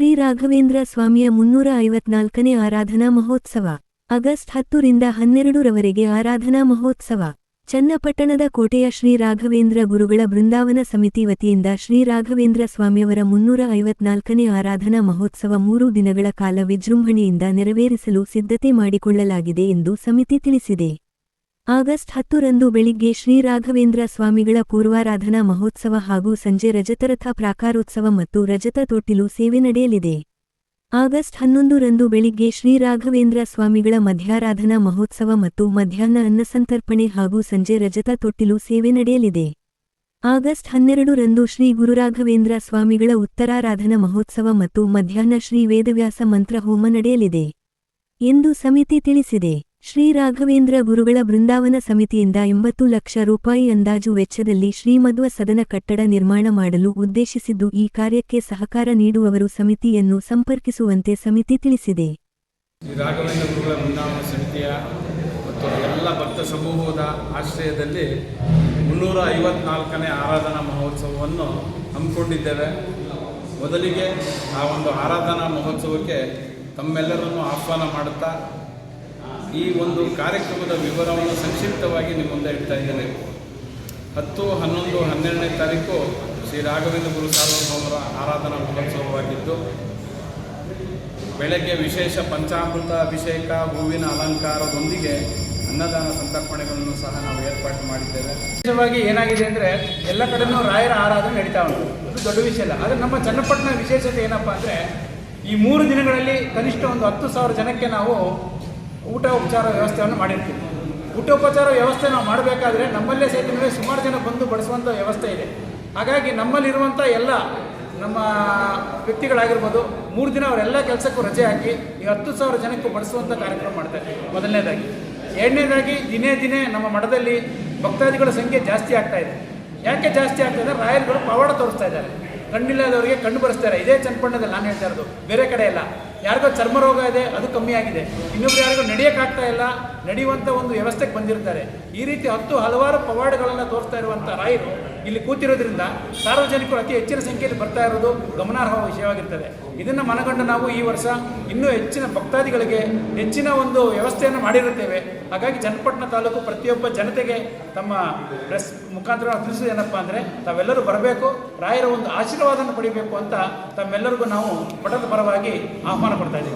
ಶ್ರೀ ರಾಘವೇಂದ್ರ ಸ್ವಾಮಿಯ 354ನೇ ಆರಾಧನಾ ಮಹೋತ್ಸವ ಆಗಸ್ಟ್ 10 ರಿಂದ 12 ರವರೆಗೆ ಆರಾಧನಾ ಮಹೋತ್ಸವ ಚನ್ನಪಟ್ಟಣದ ಕೋಟೆಯ ಶ್ರೀ ರಾಘವೇಂದ್ರ ಗುರುಗಳ ಬೃಂದಾವನ ಸಮಿತಿ ವತಿಯಿಂದ ಶ್ರೀ ರಾಘವೇಂದ್ರ ಸ್ವಾಮಿಯವರ 354ನೇ ಆರಾಧನಾ ಮಹೋತ್ಸವ 3 ದಿನಗಳ ಕಾಲ ವಿಜೃಂಭಣೆಯಿಂದ ನೆರವೇರಿಸಲು ಸಿದ್ಧತೆ ಮಾಡಿಕೊಳ್ಳಲಾಗಿದೆ ಎಂದು ಸಮಿತಿ ತಿಳಿಸಿದೆ. ಆಗಸ್ಟ್ 10 ರಂದು ಬೆಳಿಗ್ಗೆ ಶ್ರೀ ರಾಘವೇಂದ್ರ ಸ್ವಾಮಿಗಳ ಪೂರ್ವಾರಾಧನಾ ಮಹೋತ್ಸವ ಹಾಗೂ ಸಂಜೆ ರಜತರಥ ಪ್ರಾಕಾರೋತ್ಸವ ಮತ್ತು ರಜತ ತೊಟ್ಟಿಲು ಸೇವೆ ನಡೆಯಲಿದೆ. ಆಗಸ್ಟ್ 11 ರಂದು ಬೆಳಿಗ್ಗೆ ಶ್ರೀ ರಾಘವೇಂದ್ರ ಸ್ವಾಮಿಗಳ ಮಧ್ಯಾರಾಧನಾ ಮಹೋತ್ಸವ ಮತ್ತು ಮಧ್ಯಾಹ್ನ ಅನ್ನಸಂತರ್ಪಣೆ ಹಾಗೂ ಸಂಜೆ ರಜತ ತೊಟ್ಟಿಲು ಸೇವೆ ನಡೆಯಲಿದೆ. ಆಗಸ್ಟ್ 12 ರಂದು ಶ್ರೀ ಗುರುರಾಘವೇಂದ್ರ ಸ್ವಾಮಿಗಳ ಉತ್ತರಾರಾಧನಾ ಮಹೋತ್ಸವ ಮತ್ತು ಮಧ್ಯಾಹ್ನ ಶ್ರೀ ವೇದವ್ಯಾಸ ಮಂತ್ರ ಹೋಮ ನಡೆಯಲಿದೆ ಎಂದು ಸಮಿತಿ ತಿಳಿಸಿದೆ. ಶ್ರೀ ರಾಘವೇಂದ್ರ ಗುರುಗಳ ಬೃಂದಾವನ ಸಮಿತಿಯಿಂದ 80 ಲಕ್ಷ ರೂಪಾಯಿ ಅಂದಾಜು ವೆಚ್ಚದಲ್ಲಿ ಶ್ರೀಮಧ್ವ ಸದನ ಕಟ್ಟಡ ನಿರ್ಮಾಣ ಮಾಡಲು ಉದ್ದೇಶಿಸಿದ್ದು, ಈ ಕಾರ್ಯಕ್ಕೆ ಸಹಕಾರ ನೀಡುವವರು ಸಮಿತಿಯನ್ನು ಸಂಪರ್ಕಿಸುವಂತೆ ಸಮಿತಿ ತಿಳಿಸಿದೆ. ಶ್ರೀ ರಾಘವೇಂದ್ರ ಗುರುಗಳ ಬೃಂದಾವನ ಸಮಿತಿಯ ಮತ್ತು ಎಲ್ಲ ಭಕ್ತ ಸಮೂಹದ ಆಶ್ರಯದಲ್ಲಿ 354ನೇ ಆರಾಧನಾ ಮಹೋತ್ಸವವನ್ನು ಹಮ್ಮಿಕೊಂಡಿದ್ದೇವೆ. ಮೊದಲಿಗೆ ಆ ಒಂದು ಆರಾಧನಾ ಮಹೋತ್ಸವಕ್ಕೆ ತಮ್ಮೆಲ್ಲರನ್ನು ಆಹ್ವಾನ ಮಾಡುತ್ತಾ ಈ ಒಂದು ಕಾರ್ಯಕ್ರಮದ ವಿವರವನ್ನು ಸಂಕ್ಷಿಪ್ತವಾಗಿ ನಿಮ್ಮ ಮುಂದೆ ಇಡ್ತಾ ಇದ್ದೇನೆ. 10, 11, 12ನೇ ತಾರೀಕು ಶ್ರೀ ರಾಘವೇಂದ್ರ ಗುರು ಸಾರ್ವಭೌಮರ ಆರಾಧನಾ ಮಹೋತ್ಸವವಾಗಿದ್ದು, ಬೆಳಗ್ಗೆ ವಿಶೇಷ ಪಂಚಾಮೃತ ಅಭಿಷೇಕ, ಹೂವಿನ ಅಲಂಕಾರದೊಂದಿಗೆ ಅನ್ನದಾನ ಸಂತರ್ಪಣೆಗಳನ್ನು ಸಹ ನಾವು ಏರ್ಪಾಡು ಮಾಡಿದ್ದೇವೆ. ವಿಶೇಷವಾಗಿ ಏನಾಗಿದೆ ಅಂದರೆ, ಎಲ್ಲ ಕಡೆಯೂ ರಾಯರ ಆರಾಧನೆ ನಡೀತಾ ಉಂಟು. ಅದು ದೊಡ್ಡ ವಿಷಯ ಅಲ್ಲ. ಆದರೆ ನಮ್ಮ ಚನ್ನಪಟ್ಟಣ ವಿಶೇಷತೆ ಏನಪ್ಪ ಅಂದರೆ, ಈ 3 ದಿನಗಳಲ್ಲಿ ಕನಿಷ್ಠ ಒಂದು 10,000 ಜನಕ್ಕೆ ನಾವು ಊಟ ಉಪಚಾರ ವ್ಯವಸ್ಥೆಯನ್ನು ಮಾಡಿರ್ತೀವಿ. ಊಟೋಪಚಾರ ವ್ಯವಸ್ಥೆ ನಾವು ಮಾಡಬೇಕಾದ್ರೆ ನಮ್ಮಲ್ಲೇ ಸಹಿತ ಸುಮಾರು ಜನ ಬಂದು ಬಡಿಸುವಂಥ ವ್ಯವಸ್ಥೆ ಇದೆ. ಹಾಗಾಗಿ ನಮ್ಮಲ್ಲಿರುವಂಥ ಎಲ್ಲ ನಮ್ಮ ವ್ಯಕ್ತಿಗಳಾಗಿರ್ಬೋದು, 3 ದಿನ ಅವರೆಲ್ಲ ಕೆಲಸಕ್ಕೂ ರಜೆ ಹಾಕಿ ಈ 10,000 ಜನಕ್ಕೂ ಬಡಿಸುವಂಥ ಕಾರ್ಯಕ್ರಮ ಮಾಡ್ತಾರೆ. ಮೊದಲನೇದಾಗಿ. ಎರಡನೇದಾಗಿ, ದಿನೇ ನಮ್ಮ ಮಠದಲ್ಲಿ ಭಕ್ತಾದಿಗಳ ಸಂಖ್ಯೆ ಜಾಸ್ತಿ ಆಗ್ತಾ ಇದೆ. ಯಾಕೆ ಜಾಸ್ತಿ ಆಗ್ತಾ ಇದೆ? ರಾಯರುಗಳು ಪವಾಡ ತೋರಿಸ್ತಾ ಇದ್ದಾರೆ. ಕಣ್ಣಿಲ್ಲದವರಿಗೆ ಕಣ್ಣು ಬರೆಸ್ತಾರೆ. ಇದೇ ಚನ್ನಪಟ್ಟಣದಲ್ಲಿ ನಾನು ಹೇಳ್ತಾ ಇರೋದು, ಬೇರೆ ಕಡೆ ಇಲ್ಲ. ಯಾರಿಗೋ ಚರ್ಮ ರೋಗ ಇದೆ, ಅದು ಕಮ್ಮಿ ಆಗಿದೆ. ಇನ್ನೊಬ್ರು ಯಾರಿಗೂ ನಡೆಯೋಕ್ಕಾಗ್ತಾ ಇಲ್ಲ, ನಡೆಯುವಂಥ ಒಂದು ವ್ಯವಸ್ಥೆಗೆ ಬಂದಿರ್ತಾರೆ. ಈ ರೀತಿ ಹಲವಾರು ಪವಾಡಗಳನ್ನು ತೋರಿಸ್ತಾ ಇರುವಂಥ ರಾಯರು ಇಲ್ಲಿ ಕೂತಿರೋದ್ರಿಂದ ಸಾರ್ವಜನಿಕರು ಅತಿ ಹೆಚ್ಚಿನ ಸಂಖ್ಯೆಯಲ್ಲಿ ಬರ್ತಾ ಇರೋದು ಗಮನಾರ್ಹ ವಿಷಯವಾಗಿರ್ತದೆ. ಇದನ್ನು ಮನಗಂಡು ನಾವು ಈ ವರ್ಷ ಇನ್ನೂ ಹೆಚ್ಚಿನ ಭಕ್ತಾದಿಗಳಿಗೆ ಹೆಚ್ಚಿನ ಒಂದು ವ್ಯವಸ್ಥೆಯನ್ನು ಮಾಡಿರುತ್ತೇವೆ. ಹಾಗಾಗಿ ಚನ್ನಪಟ್ಟಣ ತಾಲೂಕು ಪ್ರತಿಯೊಬ್ಬ ಜನತೆಗೆ ತಮ್ಮ ಪ್ರೆಸ್ ಮುಖಾಂತರ ತಿಳಿಸೋದು ಏನಪ್ಪ ಅಂದರೆ, ತಾವೆಲ್ಲರೂ ಬರಬೇಕು, ರಾಯರ ಒಂದು ಆಶೀರ್ವಾದವನ್ನು ಪಡಿಬೇಕು ಅಂತ ತಮ್ಮೆಲ್ಲರಿಗೂ ನಾವು ಮಠದ ಪರವಾಗಿ ಆಹ್ವಾನ ಕೊಡ್ತಾ ಇದ್ದೀವಿ.